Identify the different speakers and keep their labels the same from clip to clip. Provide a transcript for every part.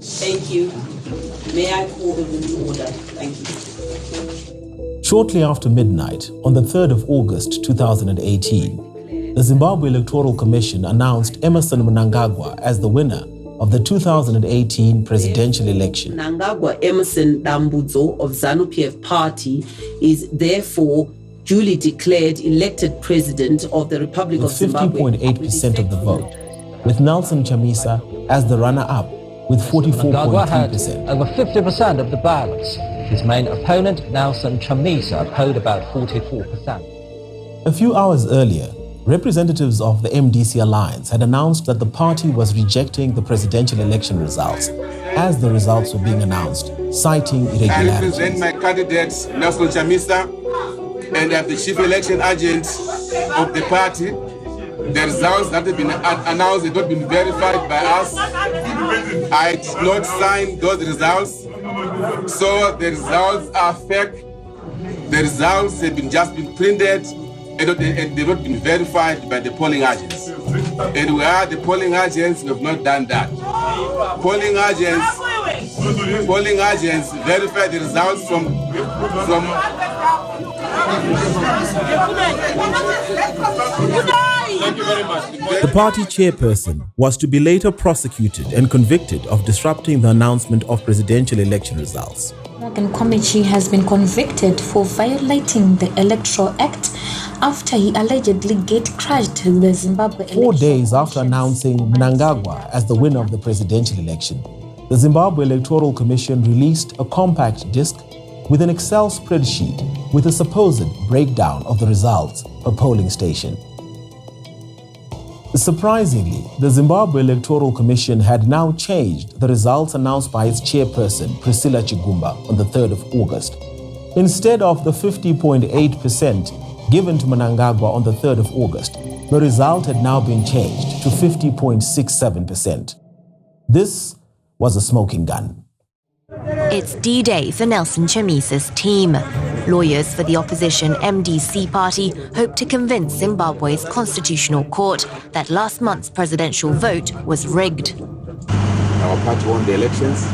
Speaker 1: Thank you. May I call the room to order? Thank you.
Speaker 2: Shortly after midnight, on the 3rd of August 2018, the Zimbabwe Electoral Commission announced Emmerson Mnangagwa as the winner of the 2018 presidential election.
Speaker 1: Mnangagwa Emerson Dambudzo of ZANU-PF Party is therefore duly declared elected president of the Republic of Zimbabwe.
Speaker 2: With 50.8% of the vote, with Nelson Chamisa as the runner-up with 44.3%.
Speaker 3: Over 50% of the ballots. His main opponent, Nelson Chamisa, polled about 44%.
Speaker 2: A few hours earlier, representatives of the MDC alliance had announced that the party was rejecting the presidential election results as the results were being announced, citing irregularities.
Speaker 4: I represent my candidate, Nelson Chamisa, and I'm the chief election agent of the party. The results that have been announced have not been verified by us. I did not sign those results, so the results are fake. The results have just been printed and they've not been verified by the polling agents. And we are the polling agents, we have not done that. Polling agents verify the results from Thank you very much.
Speaker 2: The party chairperson was to be later prosecuted and convicted of disrupting the announcement of presidential election results.
Speaker 5: Morgan Komichi has been convicted for violating the Electoral Act after he allegedly gate-crashed the Zimbabwe election.
Speaker 2: 4 days after announcing Mnangagwa as the winner of the presidential election, the Zimbabwe Electoral Commission released a compact disc with an Excel spreadsheet with a supposed breakdown of the results per polling station. Surprisingly, the Zimbabwe Electoral Commission had now changed the results announced by its chairperson, Priscilla Chigumba, on the 3rd of August. Instead of the 50.8% given to Mnangagwa on the 3rd of August, the result had now been changed to 50.67%. This was a smoking gun.
Speaker 6: It's D-Day for Nelson Chamisa's team. Lawyers for the opposition MDC party hope to convince Zimbabwe's constitutional court that last month's presidential vote was rigged.
Speaker 4: Our party won the elections.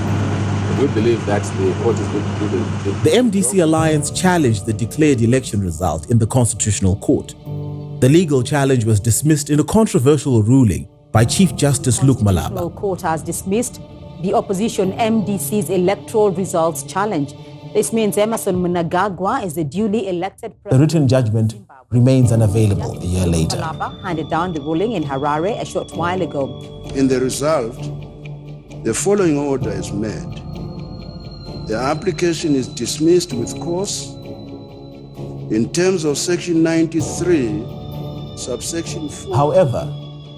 Speaker 4: We believe that the court is going to do
Speaker 2: The MDC alliance challenged the declared election result in the constitutional court. The legal challenge was dismissed in a controversial ruling by Chief Justice Luke Malaba.
Speaker 7: The court has dismissed the opposition MDC's electoral results challenge. This means Emmerson Mnangagwa is the duly elected president.
Speaker 2: The written judgment remains unavailable a year later.
Speaker 7: Malaba handed down the ruling in Harare a short while ago.
Speaker 8: In the result, the following order is made. The application is dismissed with cause in terms of Section 93, subsection 4.
Speaker 2: However,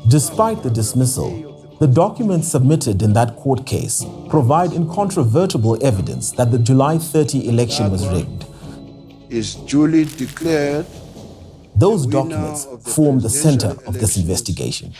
Speaker 2: despite the dismissal, the documents submitted in that court case provide incontrovertible evidence that the July 30 election was rigged.
Speaker 8: Is duly declared.
Speaker 2: Those documents form the center of this investigation.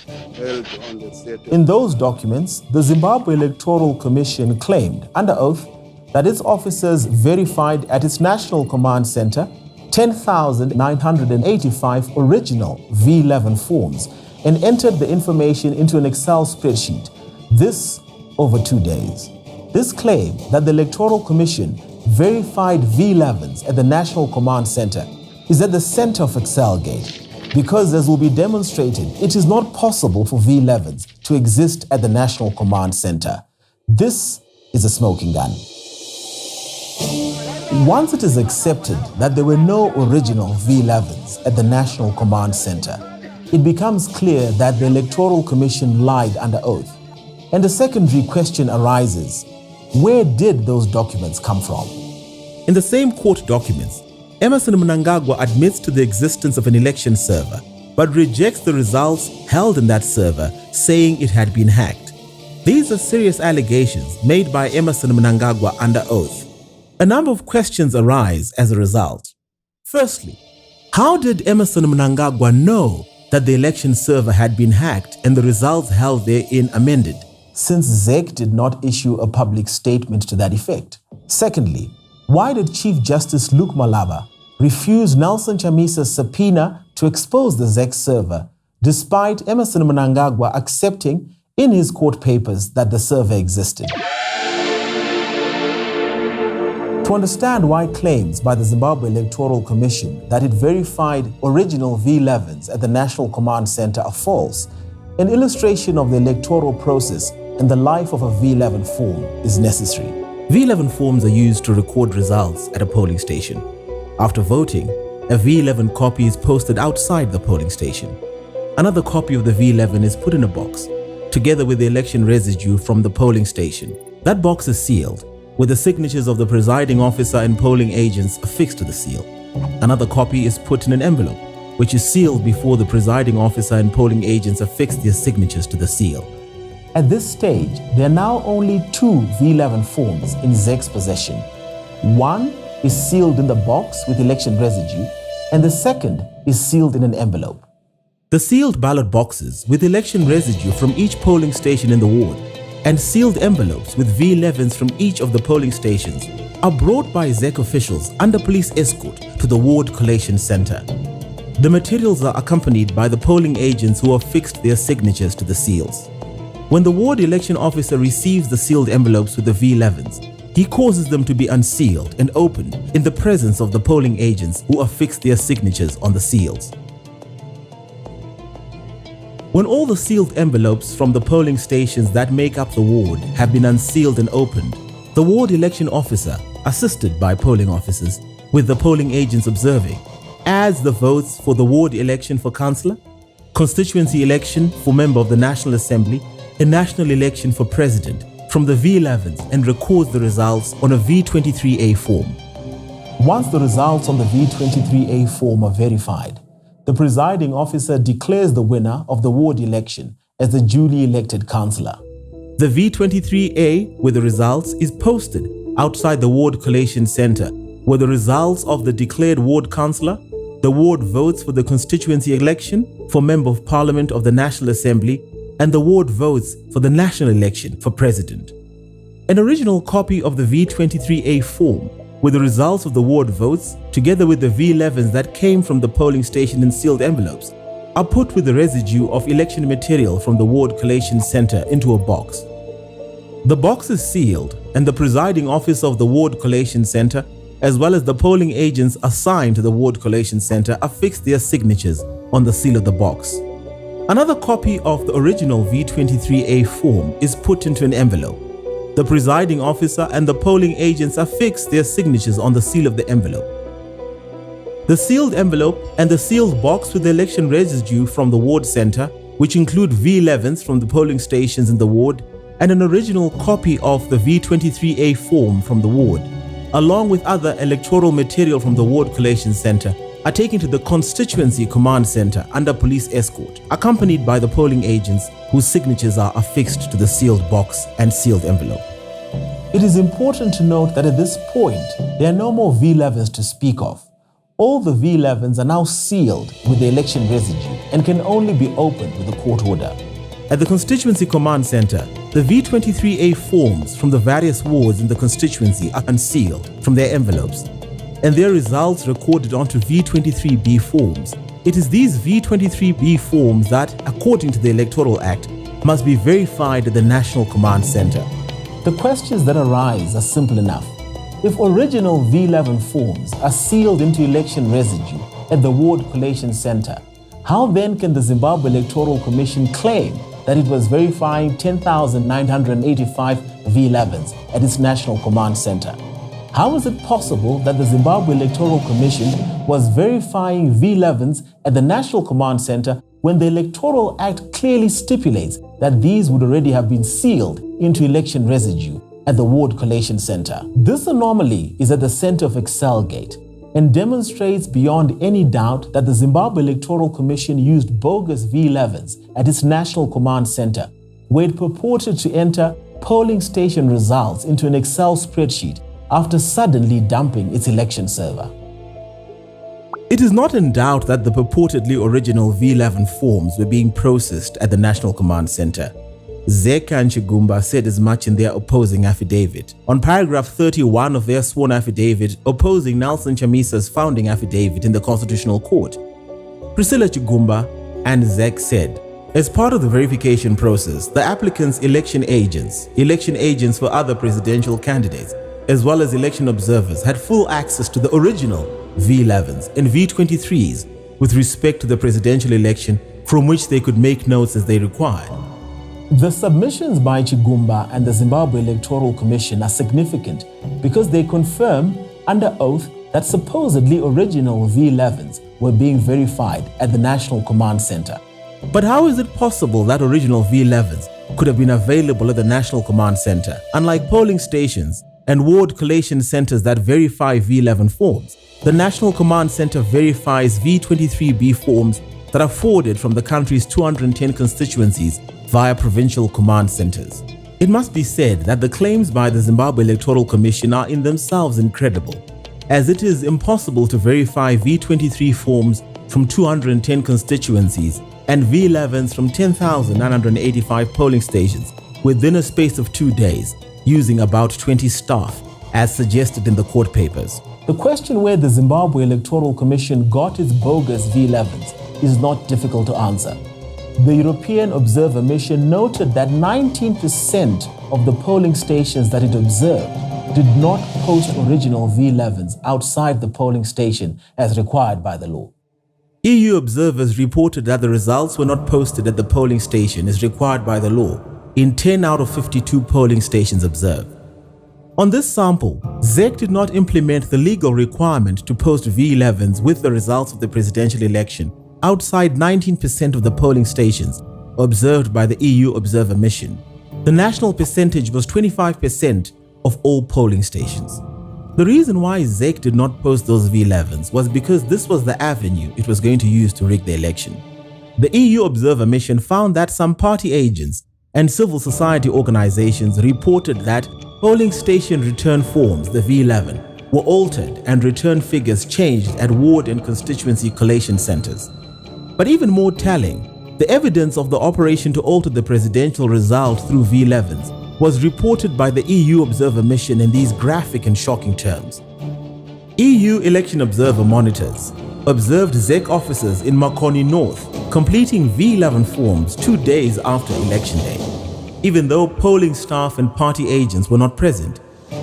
Speaker 2: In those documents, the Zimbabwe Electoral Commission claimed under oath that its officers verified at its National Command Center 10,985 original V11 forms and entered the information into an Excel spreadsheet. This over 2 days. This claim that the Electoral Commission verified V11s at the National Command Center is at the center of Excelgate, because as will be demonstrated, it is not possible for V11s to exist at the National Command Center. This is a smoking gun. Once it is accepted that there were no original V11s at the National Command Center, it becomes clear that the Electoral Commission lied under oath. And a secondary question arises: where did those documents come from? In the same court documents, Emmerson Mnangagwa admits to the existence of an election server, but rejects the results held in that server, saying it had been hacked. These are serious allegations made by Emmerson Mnangagwa under oath. A number of questions arise as a result. Firstly, how did Emmerson Mnangagwa know that the election server had been hacked and the results held therein amended, since ZEC did not issue a public statement to that effect? Secondly, why did Chief Justice Luke Malaba refuse Nelson Chamisa's subpoena to expose the ZEC server, despite Emmerson Mnangagwa accepting in his court papers that the survey existed. To understand why claims by the Zimbabwe Electoral Commission that it verified original V11s at the National Command Center are false, an illustration of the electoral process and the life of a V11 form is necessary. V11 forms are used to record results at a polling station. After voting, a V11 copy is posted outside the polling station. Another copy of the V11 is put in a box, together with the election residue from the polling station. That box is sealed, with the signatures of the presiding officer and polling agents affixed to the seal. Another copy is put in an envelope, which is sealed before the presiding officer and polling agents affix their signatures to the seal. At this stage, there are now only 2 V11 forms in ZEC's possession. One is sealed in the box with election residue, and the second is sealed in an envelope. The sealed ballot boxes with election residue from each polling station in the ward and sealed envelopes with V11s from each of the polling stations are brought by ZEC officials under police escort to the ward collation center. The materials are accompanied by the polling agents who have fixed their signatures to the seals. When the ward election officer receives the sealed envelopes with the V11s, he causes them to be unsealed and opened in the presence of the polling agents who affix their signatures on the seals. When all the sealed envelopes from the polling stations that make up the ward have been unsealed and opened, the ward election officer, assisted by polling officers, with the polling agents observing, adds the votes for the ward election for councillor, constituency election for member of the National Assembly, and national election for president from the V11s and records the results on a V23A form. Once the results on the V23A form are verified, the presiding officer declares the winner of the ward election as the duly elected councillor. The V23A with the results is posted outside the ward collation center, where the results of the declared ward councillor, the ward votes for the constituency election for member of parliament of the National Assembly, and the ward votes for the national election for president. An original copy of the V23A form with the results of the ward votes, together with the V11s that came from the polling station in sealed envelopes, are put with the residue of election material from the ward collation center into a box. The box is sealed, and the presiding officer of the ward collation center, as well as the polling agents assigned to the ward collation center, affix their signatures on the seal of the box. Another copy of the original V23A form is put into an envelope. The presiding officer and the polling agents affix their signatures on the seal of the envelope. The sealed envelope and the sealed box with the election residue from the ward center, which include V11s from the polling stations in the ward and an original copy of the V23A form from the ward, along with other electoral material from the ward collation center, are taken to the constituency command center under police escort, accompanied by the polling agents whose signatures are affixed to the sealed box and sealed envelope. It is important to note that at this point, there are no more V11s to speak of. All the V11s are now sealed with the election residue and can only be opened with a court order. At the constituency command center, the V23A forms from the various wards in the constituency are unsealed from their envelopes, and their results recorded onto V23B forms. It is these V23B forms that, according to the Electoral Act, must be verified at the National Command Center. The questions that arise are simple enough. If original V11 forms are sealed into election residue at the ward collation center, how then can the Zimbabwe Electoral Commission claim that it was verifying 10,985 V11s at its National Command Center? How is it possible that the Zimbabwe Electoral Commission was verifying V11s at the National Command Center when the Electoral Act clearly stipulates that these would already have been sealed into election residue at the ward collation center? This anomaly is at the center of Excelgate and demonstrates beyond any doubt that the Zimbabwe Electoral Commission used bogus V11s at its National Command Center, where it purported to enter polling station results into an Excel spreadsheet after suddenly dumping its election server. It is not in doubt that the purportedly original V11 forms were being processed at the National Command Center. ZEC and Chigumba said as much in their opposing affidavit. On paragraph 31 of their sworn affidavit opposing Nelson Chamisa's founding affidavit in the Constitutional Court, Priscilla Chigumba and ZEC said, As part of the verification process, the applicants' election agents for other presidential candidates, as well as election observers had full access to the original V11s and V23s with respect to the presidential election, from which they could make notes as they required. The submissions by Chigumba and the Zimbabwe Electoral Commission are significant because they confirm under oath that supposedly original V11s were being verified at the National Command Center. But how is it possible that original V11s could have been available at the National Command Center, unlike polling stations and ward collation centers that verify V11 forms? The National Command Center verifies V23B forms that are forwarded from the country's 210 constituencies via provincial command centers. It must be said that the claims by the Zimbabwe Electoral Commission are in themselves incredible, as it is impossible to verify V23 forms from 210 constituencies and V11s from 10,985 polling stations within a space of 2 days, using about 20 staff, as suggested in the court papers. The question where the Zimbabwe Electoral Commission got its bogus V11s is not difficult to answer. The European Observer Mission noted that 19% of the polling stations that it observed did not post original V11s outside the polling station as required by the law. EU observers reported that the results were not posted at the polling station as required by the law in 10 out of 52 polling stations observed. On this sample, ZEC did not implement the legal requirement to post V11s with the results of the presidential election outside 19% of the polling stations observed by the EU Observer Mission. The national percentage was 25% of all polling stations. The reason why ZEC did not post those V11s was because this was the avenue it was going to use to rig the election. The EU Observer Mission found that some party agents and civil society organizations reported that polling station return forms, the V11, were altered and return figures changed at ward and constituency collation centers. But even more telling, the evidence of the operation to alter the presidential result through V11s was reported by the EU Observer Mission in these graphic and shocking terms. EU election observer monitors observed ZEC officers in Makoni North completing V11 forms 2 days after election day. Even though polling staff and party agents were not present,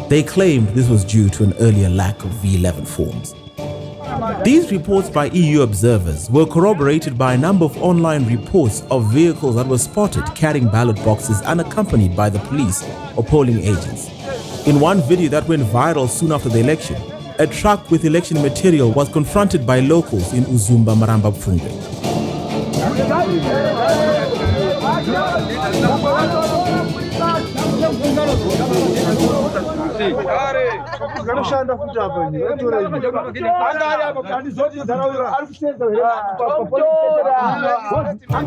Speaker 2: they claimed this was due to an earlier lack of V11 forms. These reports by EU observers were corroborated by a number of online reports of vehicles that were spotted carrying ballot boxes unaccompanied by the police or polling agents. In one video that went viral soon after the election, a truck with election material was confronted by locals in Uzumba Maramba Pfungwe.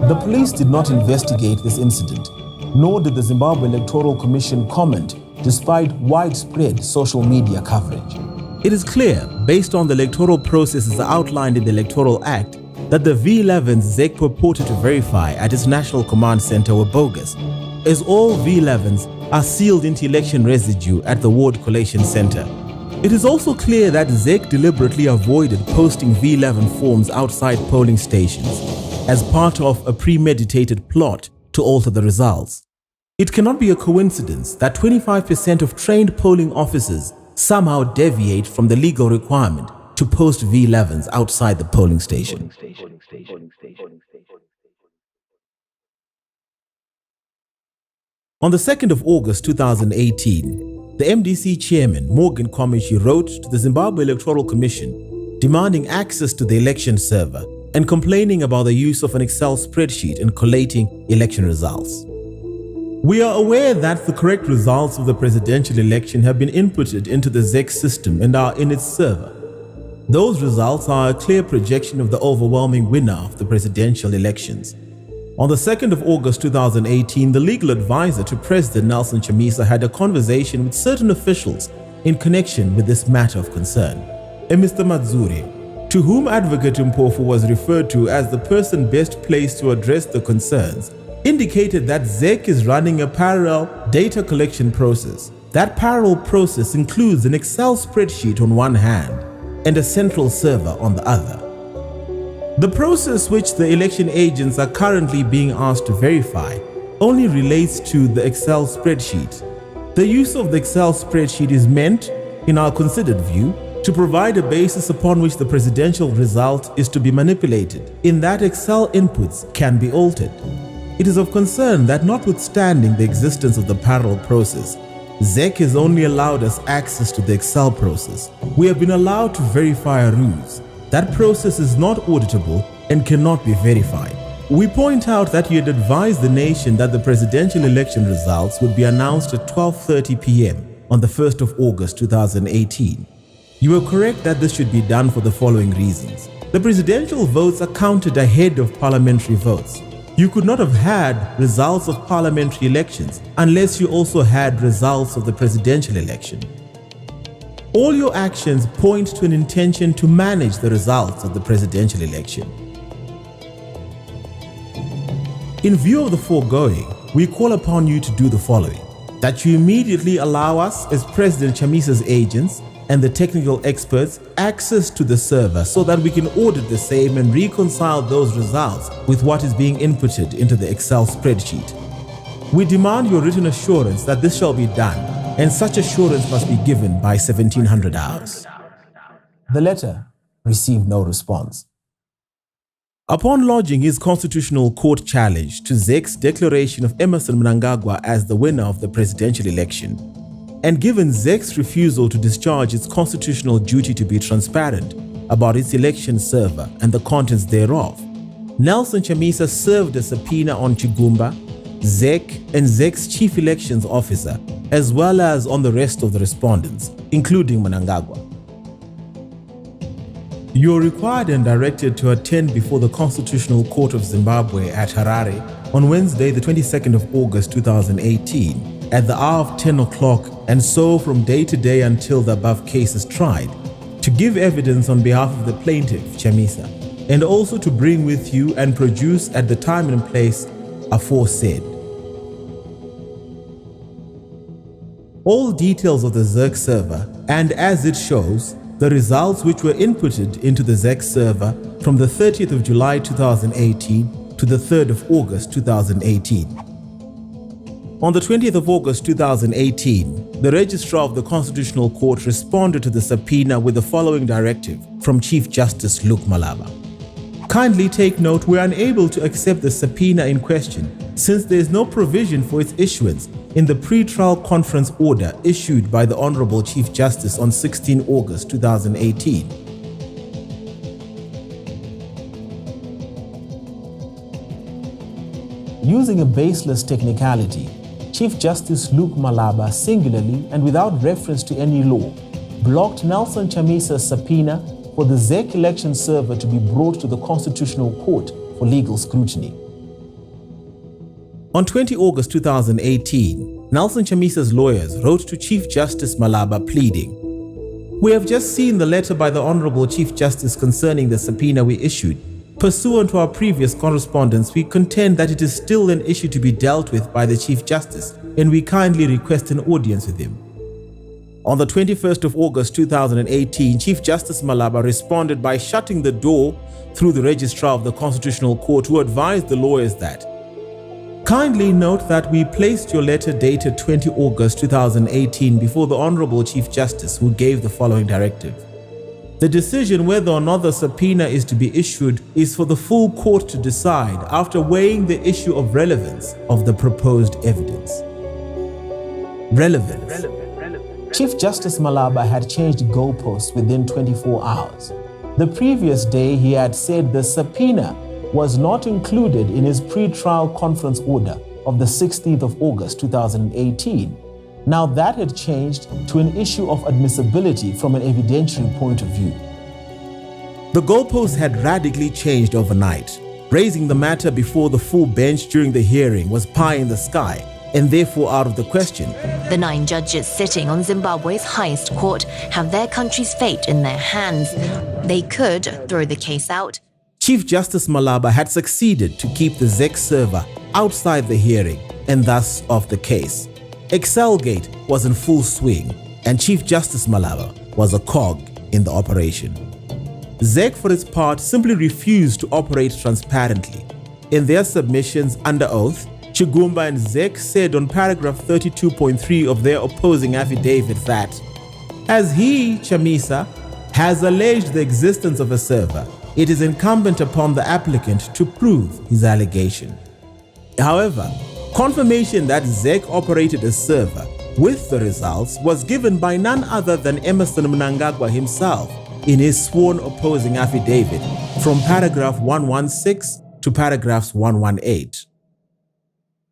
Speaker 2: The police did not investigate this incident, nor did the Zimbabwe Electoral Commission comment, despite widespread social media coverage. It is clear, based on the electoral processes outlined in the Electoral Act, that the V11s ZEC purported to verify at its National Command Center were bogus, as all V11s are sealed into election residue at the Ward Collation Center. It is also clear that ZEC deliberately avoided posting V11 forms outside polling stations as part of a premeditated plot to alter the results. It cannot be a coincidence that 25% of trained polling officers somehow deviate from the legal requirement to post V11s outside the polling station. On the 2nd of August 2018, the MDC chairman, Morgan Komichi, wrote to the Zimbabwe Electoral Commission demanding access to the election server and complaining about the use of an Excel spreadsheet in collating election results. We are aware that the correct results of the presidential election have been inputted into the ZEC system and are in its server. Those results are a clear projection of the overwhelming winner of the presidential elections. On the 2nd of August 2018, the legal advisor to President Nelson Chamisa had a conversation with certain officials in connection with this matter of concern. A Mr. Matsuri, to whom Advocate Mpofu was referred to as the person best placed to address the concerns, indicated that ZEC is running a parallel data collection process. That parallel process includes an Excel spreadsheet on one hand and a central server on the other. The process which the election agents are currently being asked to verify only relates to the Excel spreadsheet. The use of the Excel spreadsheet is meant, in our considered view, to provide a basis upon which the presidential result is to be manipulated, in that Excel inputs can be altered. It is of concern that notwithstanding the existence of the parallel process, ZEC has only allowed us access to the Excel process. We have been allowed to verify a ruse. That process is not auditable and cannot be verified. We point out that you had advised the nation that the presidential election results would be announced at 12:30 p.m. on the 1st of August 2018. You were correct that this should be done for the following reasons. The presidential votes are counted ahead of parliamentary votes. You could not have had results of parliamentary elections unless you also had results of the presidential election. All your actions point to an intention to manage the results of the presidential election. In view of the foregoing, we call upon you to do the following: that you immediately allow us, as President Chamisa's agents and the technical experts, access to the server so that we can audit the same and reconcile those results with what is being inputted into the Excel spreadsheet. We demand your written assurance that this shall be done, and such assurance must be given by 1700 hours. The letter received no response. Upon lodging his constitutional court challenge to ZEC's declaration of Emmerson Mnangagwa as the winner of the presidential election, and given ZEC's refusal to discharge its constitutional duty to be transparent about its election server and the contents thereof, Nelson Chamisa served a subpoena on Chigumba, ZEC, and ZEC's chief elections officer, as well as on the rest of the respondents, including Mnangagwa. You are required and directed to attend before the Constitutional Court of Zimbabwe at Harare on Wednesday, the 22nd of August 2018, at the hour of 10 o'clock, and so from day to day until the above case is tried, to give evidence on behalf of the plaintiff, Chamisa, and also to bring with you and produce at the time and place aforesaid. All details of the ZEC server, and as it shows, the results which were inputted into the ZEC server from the 30th of July 2018 to the 3rd of August 2018. On the 20th of August 2018, the Registrar of the Constitutional Court responded to the subpoena with the following directive from Chief Justice Luke Malaba. Kindly take note, we are unable to accept the subpoena in question since there is no provision for its issuance in the pre-trial conference order issued by the Honorable Chief Justice on 16 August 2018. Using a baseless technicality, Chief Justice Luke Malaba singularly and without reference to any law blocked Nelson Chamisa's subpoena for the ZEC election server to be brought to the Constitutional Court for legal scrutiny. On 20 August 2018, Nelson Chamisa's lawyers wrote to Chief Justice Malaba pleading, "We have just seen the letter by the Honorable Chief Justice concerning the subpoena we issued. Pursuant to our previous correspondence, we contend that it is still an issue to be dealt with by the Chief Justice, and we kindly request an audience with him." On the 21st of August 2018, Chief Justice Malaba responded by shutting the door through the Registrar of the Constitutional Court, who advised the lawyers that, "Kindly note that we placed your letter dated 20 August 2018 before the Honorable Chief Justice, who gave the following directive. The decision whether or not the subpoena is to be issued is for the full court to decide after weighing the issue of relevance of the proposed evidence." Relevance. Chief Justice Malaba had changed goalposts within 24 hours. The previous day, he had said the subpoena was not included in his pre-trial conference order of the 16th of August 2018. Now that had changed to an issue of admissibility from an evidentiary point of view. The goalposts had radically changed overnight. Raising the matter before the full bench during the hearing was pie in the sky, and therefore out of the question.
Speaker 6: The 9 judges sitting on Zimbabwe's highest court have their country's fate in their hands. They could throw the case out.
Speaker 2: Chief Justice Malaba had succeeded to keep the ZEC server outside the hearing and thus off the case. Excelgate was in full swing, and Chief Justice Malaba was a cog in the operation. ZEC, for its part, simply refused to operate transparently. In their submissions under oath, Chigumba and ZEC said on paragraph 32.3 of their opposing affidavit that, as he, Chamisa, has alleged the existence of a server, it is incumbent upon the applicant to prove his allegation. However, confirmation that ZEC operated a server with the results was given by none other than Emmerson Mnangagwa himself in his sworn opposing affidavit from paragraph 116 to paragraphs 118.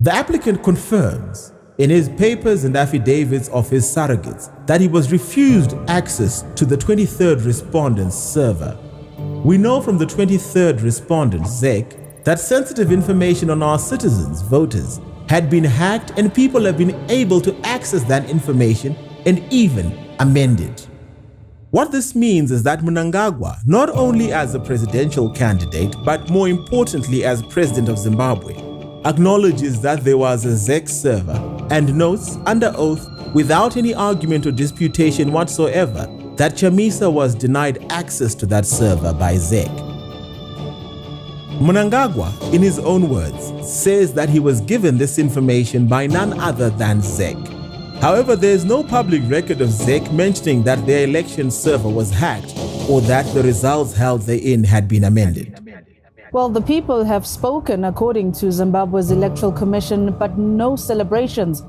Speaker 2: The applicant confirms in his papers and affidavits of his surrogates that he was refused access to the 23rd respondent's server. We know from the 23rd respondent, ZEC, that sensitive information on our citizens, voters, had been hacked and people have been able to access that information and even amend it. What this means is that Mnangagwa, not only as a presidential candidate, but more importantly as president of Zimbabwe, acknowledges that there was a ZEC server and notes under oath, without any argument or disputation whatsoever, that Chamisa was denied access to that server by ZEC. Mnangagwa, in his own words, says that he was given this information by none other than ZEC. However, there is no public record of ZEC mentioning that their election server was hacked or that the results held therein had been amended.
Speaker 7: Well, the people have spoken, according to Zimbabwe's Electoral Commission, but no celebrations.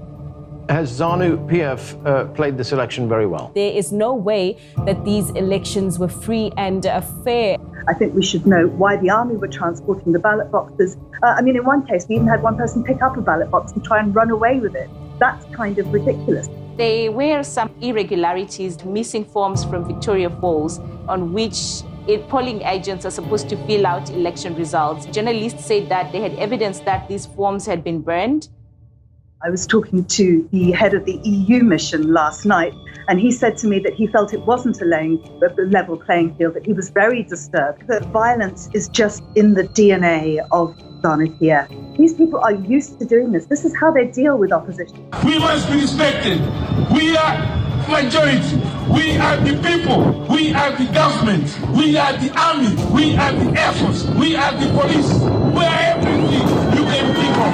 Speaker 9: Has ZANU-PF played this election very well?
Speaker 7: There is no way that these elections were free and fair.
Speaker 10: I think we should know why the army were transporting the ballot boxes. In one case, we even had one person pick up a ballot box and try and run away with it. That's kind of ridiculous.
Speaker 11: There were some irregularities, missing forms from Victoria Falls, on which polling agents are supposed to fill out election results. Journalists said that they had evidence that these forms had been burned.
Speaker 10: I was talking to the head of the EU mission last night, and he said to me that he felt it wasn't a level playing field, that he was very disturbed, that violence is just in the DNA of ZANU-PF. These people are used to doing this. This is how they deal with opposition.
Speaker 12: We must be respected. We are majority. We are the people. We are the government. We are the army. We are the air force. We are the police. We are everything you can think of.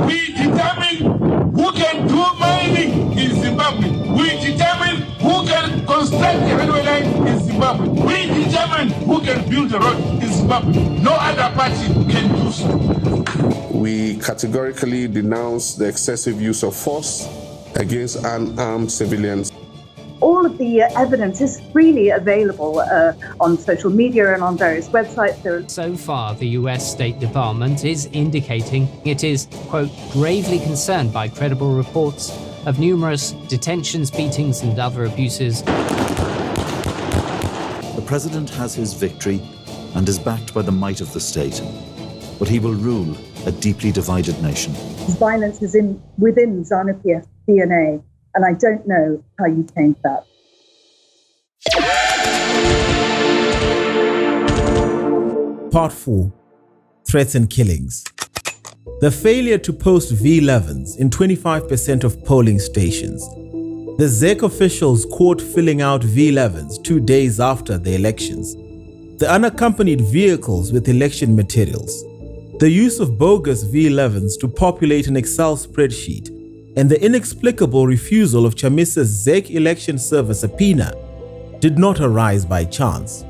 Speaker 12: We determine who can do mining in Zimbabwe. We determine who can construct a railway line in Zimbabwe. We determine who can build a road in Zimbabwe. No other party can do so.
Speaker 4: We categorically denounce the excessive use of force against unarmed civilians.
Speaker 10: All of the evidence is freely available on social media and on various websites.
Speaker 13: So far, the US State Department is indicating it is, quote, gravely concerned by credible reports of numerous detentions, beatings, and other abuses.
Speaker 14: The president has his victory and is backed by the might of the state, but he will rule a deeply divided nation.
Speaker 10: Violence is within ZANU-PF's DNA. And I don't know how you change that.
Speaker 2: Part 4. Threats and Killings. The failure to post V11s in 25% of polling stations. The ZEC officials caught filling out V11s 2 days after the elections. The unaccompanied vehicles with election materials. The use of bogus V11s to populate an Excel spreadsheet, and the inexplicable refusal of Chamisa's ZEC election server subpoena did not arise by chance.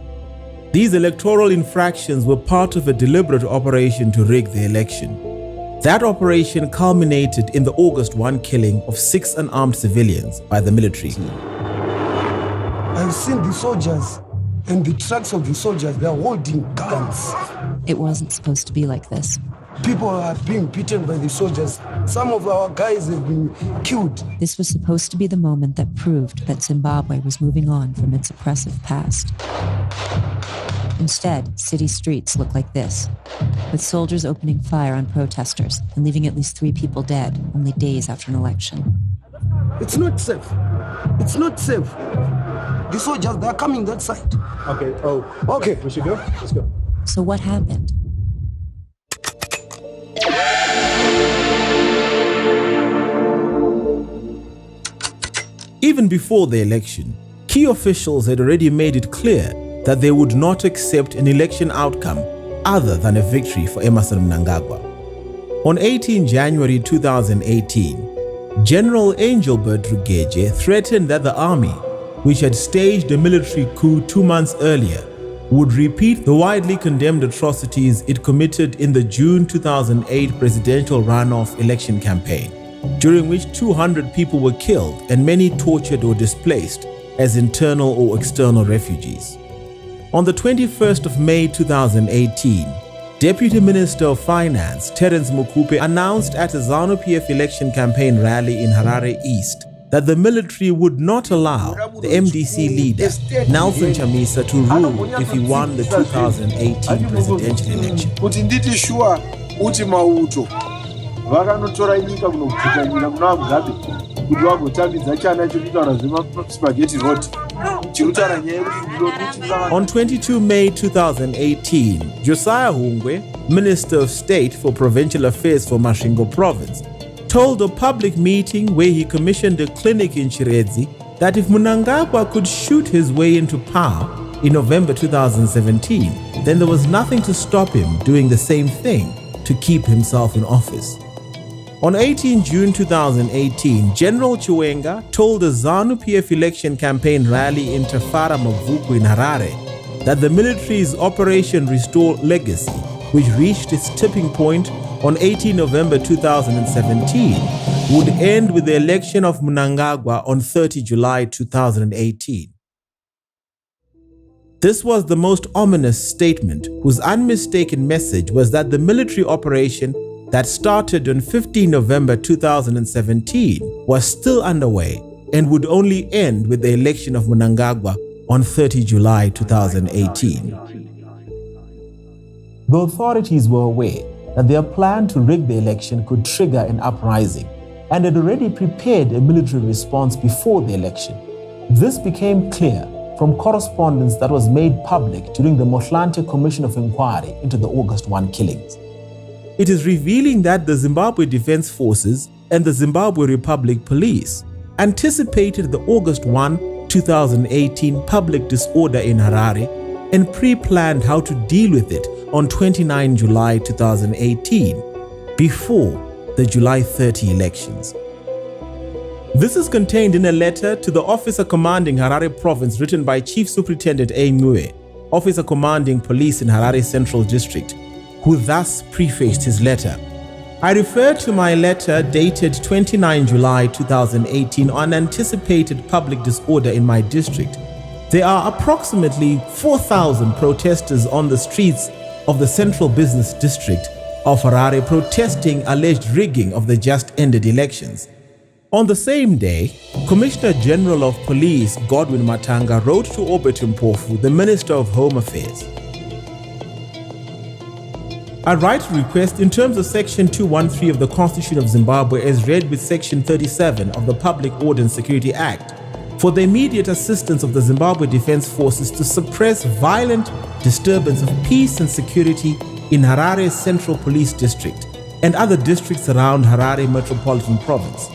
Speaker 2: These electoral infractions were part of a deliberate operation to rig the election. That operation culminated in the August 1 killing of 6 unarmed civilians by the military.
Speaker 15: I've seen the soldiers and the trucks of the soldiers, they're holding guns.
Speaker 16: It wasn't supposed to be like this.
Speaker 15: People are being beaten by the soldiers. Some of our guys have been killed.
Speaker 16: This was supposed to be the moment that proved that Zimbabwe was moving on from its oppressive past. Instead, city streets look like this, with soldiers opening fire on protesters and leaving at least 3 people dead only days after an election.
Speaker 15: It's not safe. It's not safe. The soldiers, they're coming that side. Okay, we should go. Let's go.
Speaker 16: So what happened?
Speaker 2: Even before the election, key officials had already made it clear that they would not accept an election outcome other than a victory for Emmerson Mnangagwa. On 18 January 2018, General Engelbert Rugeje threatened that the army, which had staged a military coup 2 months earlier, would repeat the widely condemned atrocities it committed in the June 2008 presidential runoff election campaign, during which 200 people were killed and many tortured or displaced as internal or external refugees. On the 21st of May 2018, Deputy Minister of Finance Terence Mukupe announced at a ZANU-PF election campaign rally in Harare East that the military would not allow the MDC leader, Nelson Chamisa, to rule if he won the 2018 presidential election.
Speaker 15: Kuti nditi sure uti mauto vakanotora nyika kunokutanyira kuna Mugabe kuti vagotambidza chana chekutaura zvemaspaghetti roti chirutaura nyaya yekuti.
Speaker 2: On 22 May 2018, Josiah Hungwe, Minister of State for Provincial Affairs for Masvingo Province, told a public meeting where he commissioned a clinic in Chiredzi that if Mnangagwa could shoot his way into power in November 2017, then there was nothing to stop him doing the same thing to keep himself in office. On 18 June 2018, General Chiwenga told a ZANU-PF election campaign rally in Tafara Mavuku in Harare that the military's Operation Restore Legacy, which reached its tipping point on 18 November 2017, would end with the election of Mnangagwa on 30 July 2018. This was the most ominous statement, whose unmistaken message was that the military operation that started on 15 November 2017 was still underway and would only end with the election of Mnangagwa on 30 July 2018. The authorities were aware that their plan to rig the election could trigger an uprising and had already prepared a military response before the election. This became clear from correspondence that was made public during the Motlanthe Commission of Inquiry into the August 1 killings. It is revealing that the Zimbabwe Defense Forces and the Zimbabwe Republic Police anticipated the August 1, 2018 public disorder in Harare and pre-planned how to deal with it on 29 July 2018, before the July 30 elections. This is contained in a letter to the officer commanding Harare Province written by Chief Superintendent A. Ngwe, officer commanding police in Harare Central District, who thus prefaced his letter. I refer to my letter dated 29 July 2018 on anticipated public disorder in my district. There are approximately 4,000 protesters on the streets of the Central Business District of Harare protesting alleged rigging of the just-ended elections. On the same day, Commissioner General of Police Godwin Matanga wrote to Obert Mpofu, the Minister of Home Affairs. I write to request in terms of Section 213 of the Constitution of Zimbabwe as read with Section 37 of the Public Order and Security Act for the immediate assistance of the Zimbabwe Defense Forces to suppress violent disturbance of peace and security in Harare's Central Police District and other districts around Harare Metropolitan Province.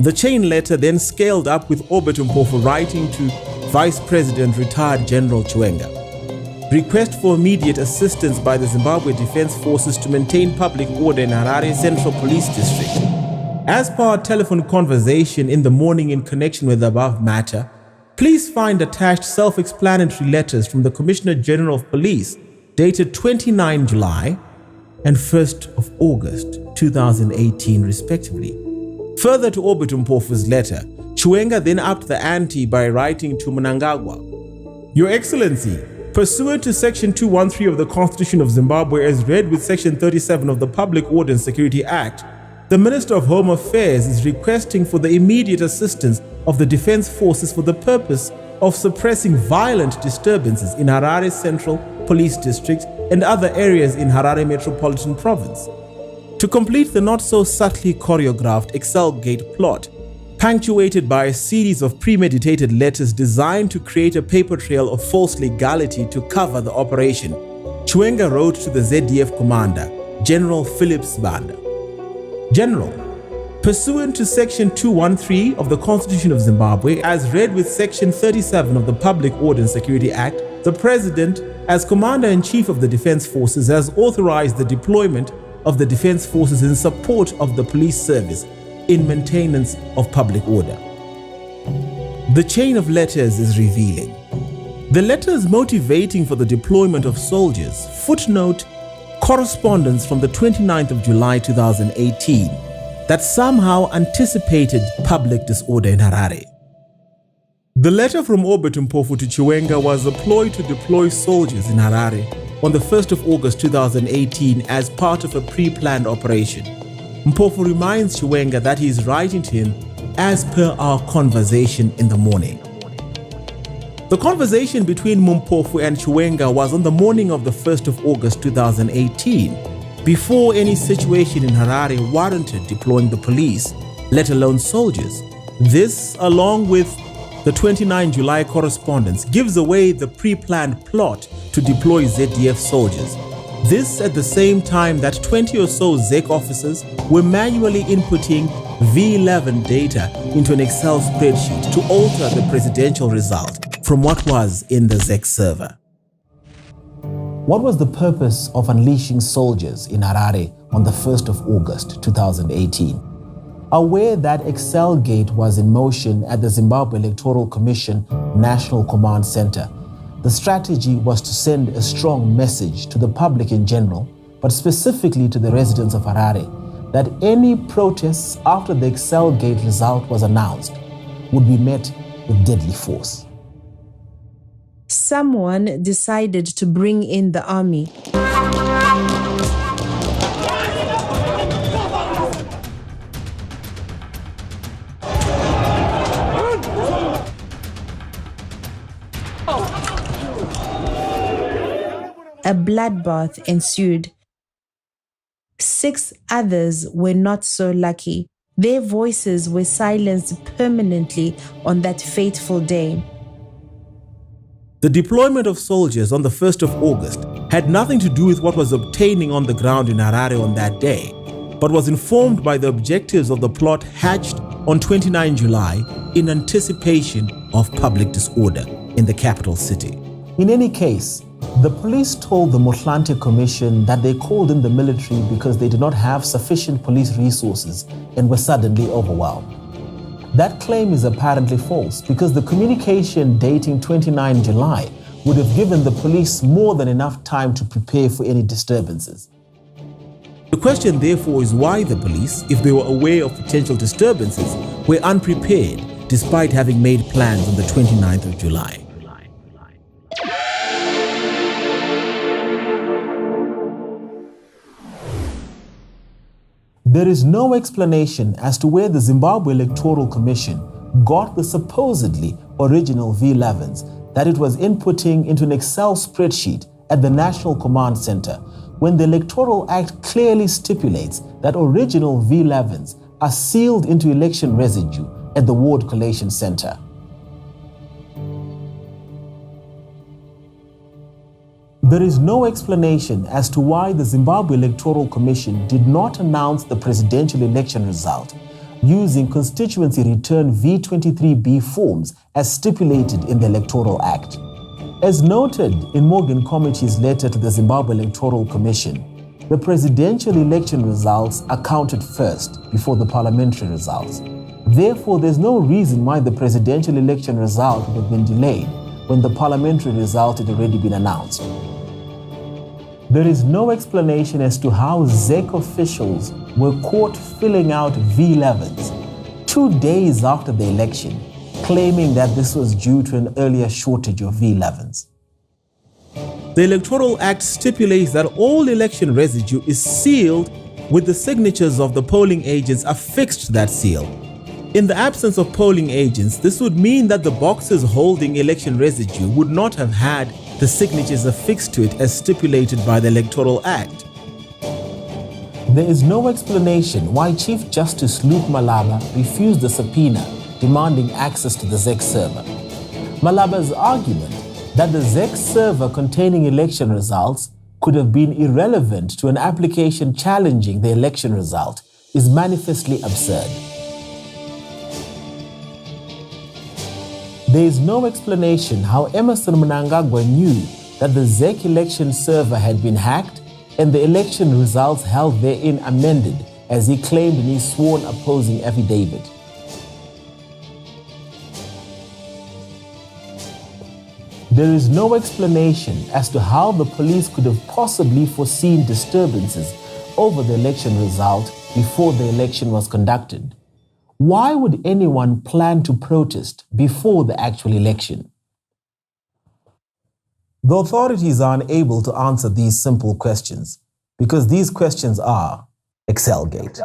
Speaker 2: The chain letter then scaled up with Obert Mpofu writing to Vice President Retired General Chiwenga. Request for immediate assistance by the Zimbabwe Defense Forces to maintain public order in Harare Central Police District. As per our telephone conversation in the morning in connection with the above matter, please find attached self-explanatory letters from the Commissioner General of Police dated 29 July and 1st of August 2018 respectively. Further to Obert Mpofu's letter, Chiwenga then upped the ante by writing to Mnangagwa, Your Excellency, pursuant to Section 213 of the Constitution of Zimbabwe as read with Section 37 of the Public Order and Security Act, the Minister of Home Affairs is requesting for the immediate assistance of the Defense Forces for the purpose of suppressing violent disturbances in Harare Central Police District and other areas in Harare Metropolitan Province. To complete the not-so-subtly choreographed Excelgate plot, punctuated by a series of premeditated letters designed to create a paper trail of false legality to cover the operation, Chiwenga wrote to the ZDF commander, General Philip Sibanda. General, Pursuant to Section 213 of the Constitution of Zimbabwe, as read with Section 37 of the Public Order and Security Act, the President, as Commander-in-Chief of the Defense Forces, has authorized the deployment of the Defense Forces in support of the police service in maintenance of public order. The chain of letters is revealing. The letters motivating for the deployment of soldiers footnote correspondence from the 29th of July 2018 that somehow anticipated public disorder in Harare. The letter from Obert Mpofu to Chiwenga was employed to deploy soldiers in Harare on the 1st of August 2018 as part of a pre-planned operation. Mpofu reminds Chiwenga that he is writing to him as per our conversation in the morning. The conversation between Mpofu and Chiwenga was on the morning of the 1st of August 2018, before any situation in Harare warranted deploying the police, let alone soldiers. This, along with the 29 July correspondence, gives away the pre-planned plot to deploy ZDF soldiers. This at the same time that 20 or so ZEC officers were manually inputting V11 data into an Excel spreadsheet to alter the presidential result from what was in the ZEC server. What was the purpose of unleashing soldiers in Harare on the 1st of August 2018? Aware that Excel Gate was in motion at the Zimbabwe Electoral Commission National Command Center, the strategy was to send a strong message to the public in general, but specifically to the residents of Harare, that any protests after the Excel Gate result was announced would be met with deadly force.
Speaker 17: Someone decided to bring in the army. A bloodbath ensued. 6 others were not so lucky. Their voices were silenced permanently on that fateful day.
Speaker 2: The deployment of soldiers on the 1st of August had nothing to do with what was obtaining on the ground in Harare on that day, but was informed by the objectives of the plot hatched on 29 July in anticipation of public disorder in the capital city.
Speaker 18: In any case, the police told the Motlanthe Commission that they called in the military because they did not have sufficient police resources and were suddenly overwhelmed. That claim is apparently false because the communication dating 29 July would have given the police more than enough time to prepare for any disturbances.
Speaker 2: The question therefore is why the police, if they were aware of potential disturbances, were unprepared despite having made plans on the 29th of July.
Speaker 18: There is no explanation as to where the Zimbabwe Electoral Commission got the supposedly original V11s that it was inputting into an Excel spreadsheet at the National Command Center, when the Electoral Act clearly stipulates that original V11s are sealed into election residue at the Ward Collation Center. There is no explanation as to why the Zimbabwe Electoral Commission did not announce the presidential election result using constituency return V23B forms as stipulated in the Electoral Act. As noted in Morgan Committee's letter to the Zimbabwe Electoral Commission, the presidential election results are counted first before the parliamentary results. Therefore, there's no reason why the presidential election result would have been delayed when the parliamentary result had already been announced. There is no explanation as to how ZEC officials were caught filling out V11s 2 days after the election, claiming that this was due to an earlier shortage of V11s.
Speaker 2: The Electoral Act stipulates that all election residue is sealed with the signatures of the polling agents affixed to that seal. In the absence of polling agents, this would mean that the boxes holding election residue would not have had the signatures affixed to it as stipulated by the Electoral Act.
Speaker 18: There is no explanation why Chief Justice Luke Malaba refused the subpoena demanding access to the ZEC server. Malaba's argument that the ZEC server containing election results could have been irrelevant to an application challenging the election result
Speaker 2: is manifestly absurd. There is no explanation how Emmerson Mnangagwa knew that the ZEC election server had been hacked and the election results held therein amended, as he claimed in his sworn opposing affidavit. There is no explanation as to how the police could have possibly foreseen disturbances over the election result before the election was conducted. Why would anyone plan to protest before the actual election? The authorities are unable to answer these simple questions because these questions are Excelgate.